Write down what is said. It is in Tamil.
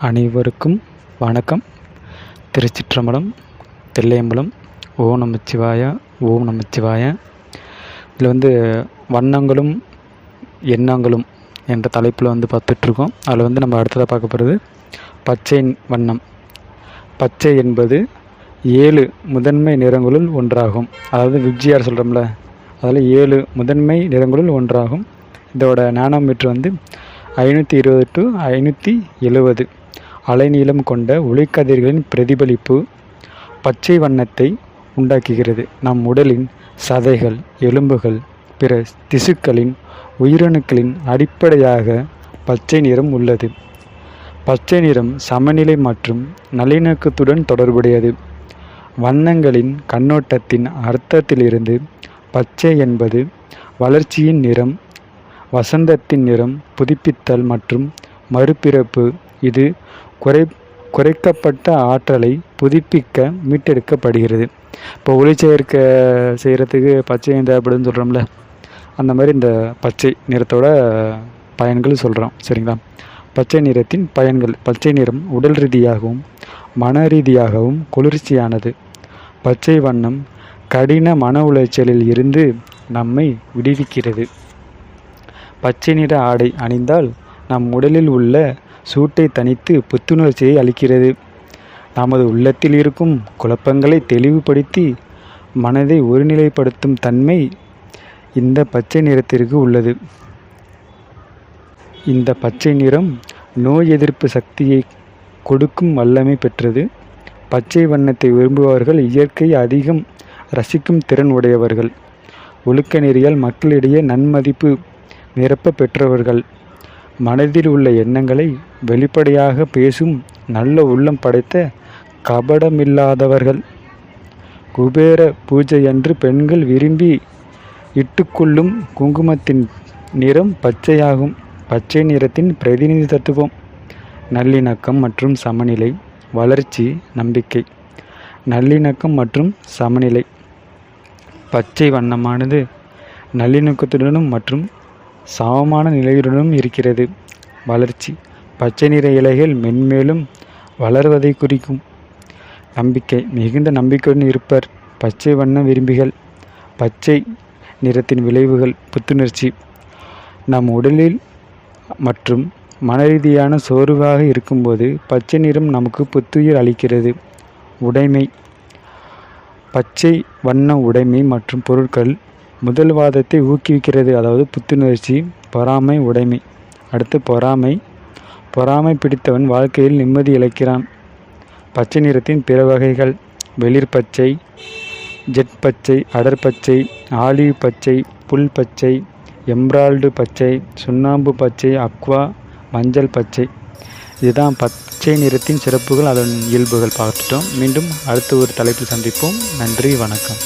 அனைவருக்கும் வணக்கம். திருச்சிற்றம்பலம், தில்லையம்பலம். ஓம் நமச்சிவாய, ஓம் நமச்சிவாய. இதில் வண்ணங்களும் எண்ணங்களும் என்ற தலைப்பில் பார்த்துட்ருக்கோம். அதில் நம்ம அடுத்ததாக பார்க்க போகிறது பச்சை வண்ணம். பச்சை என்பது 7 முதன்மை நிறங்களுள் ஒன்றாகும். அதாவது விப்ஜிஆர் சொல்கிறோம்ல, அதில் 7 முதன்மை நிறங்களுள் ஒன்றாகும். இதோட நானோமீட்டர் 520 to 570 அலைநீளம் கொண்ட ஒளிக்கதிர்களின் பிரதிபலிப்பு பச்சை வண்ணத்தை உண்டாக்குகிறது. நம் உடலின் சதைகள், எலும்புகள், பிற திசுக்களின் உயிரணுக்களின் அடிப்படையாக பச்சை நிறம் உள்ளது. பச்சை நிறம் சமநிலை மற்றும் நல்லிணக்கத்துடன் தொடர்புடையது. வண்ணங்களின் கண்ணோட்டத்தின் அர்த்தத்திலிருந்து பச்சை என்பது வளர்ச்சியின் நிறம், வசந்தத்தின் நிறம், புதுப்பித்தல் மற்றும் மறுபிறப்பு. இது குறைக்கப்பட்ட ஆற்றலை புதுப்பிக்க மீட்டெடுக்கப்படுகிறது. இப்போ ஒளிச்சேர்க்கை செய்கிறதுக்கு பச்சை தேவைப்படுதுன்னு சொல்கிறோம்ல, அந்த மாதிரி இந்த பச்சை நிறத்தோட பயன்கள் சொல்கிறோம். சரிங்களா? பச்சை நிறத்தின் பயன்கள். பச்சை நிறம் உடல் ரீதியாகவும் மன ரீதியாகவும் குளிர்ச்சியானது. பச்சை வண்ணம் கடின மன உளைச்சலில் இருந்து நம்மை விடுவிக்கிறது. பச்சை நிற ஆடை அணிந்தால் நம் உடலில் உள்ள சூட்டை தணித்து புத்துணர்ச்சியை அளிக்கிறது. நமது உள்ளத்தில் இருக்கும் குழப்பங்களை தெளிவுபடுத்தி மனதை ஒருநிலைப்படுத்தும் தன்மை இந்த பச்சை நிறத்திற்கு உள்ளது. இந்த பச்சை நிறம் நோய் எதிர்ப்பு சக்தியை கொடுக்கும் வல்லமை பெற்றது. பச்சை வண்ணத்தை விரும்புபவர்கள் இயற்கை அதிகம் ரசிக்கும் திறன் உடையவர்கள். ஒழுக்க நெறியால் மக்களிடையே நன்மதிப்பு நிரப்ப பெற்றவர்கள். மனதில் உள்ள எண்ணங்களை வெளிப்படையாக பேசும் நல்ல உள்ளம் படைத்த கபடமில்லாதவர்கள். குபேர பூஜையன்று பெண்கள் விரும்பி இட்டுக்கொள்ளும் குங்குமத்தின் நிறம் பச்சையாகும். பச்சை நிறத்தின் பிரதிநிதி தத்துவம் நல்லிணக்கம் மற்றும் சமநிலை, வளர்ச்சி, நம்பிக்கை. நல்லிணக்கம் மற்றும் சமநிலை. பச்சை வண்ணமானது நல்லிணக்கத்துடனும் மற்றும் சமமான நிலையுடனும் இருக்கிறது. வளர்ச்சி. பச்சை நிற இலைகள் மென்மேலும் வளர்வதை குறிக்கும். நம்பிக்கை. மிகுந்த நம்பிக்கையுடன் இருப்பர் பச்சை வண்ண விரும்பிகள். பச்சை நிறத்தின் விளைவுகள். புத்துணர்ச்சி. நம் உடலில் மற்றும் மனரீதியான சோர்வாக இருக்கும்போது பச்சை நிறம் நமக்கு புத்துயிர் அளிக்கிறது. உடைமை. பச்சை வண்ண உடைமை மற்றும் பொருட்கள் முதல்வாதத்தை ஊக்குவிக்கிறது. அதாவது புத்துணர்ச்சி. பொறாமை. உடைமை. அடுத்து பொறாமை. பொறாமை பிடித்தவன் வாழ்க்கையில் நிம்மதி இழக்கிறான். பச்சை நிறத்தின் பிற வகைகள் வெளிர் பச்சை, ஜெட் பச்சை, அடர்பச்சை, ஆலிவ் பச்சை, புல் பச்சை, எம்ரால்டு பச்சை, சுண்ணாம்பு பச்சை, அக்வா, மஞ்சள் பச்சை. இதுதான் பச்சை நிறத்தின் சிறப்புகள், அதன் இயல்புகள் பார்த்துட்டோம். மீண்டும் அடுத்த ஒரு தலைப்பில் சந்திப்போம். நன்றி, வணக்கம்.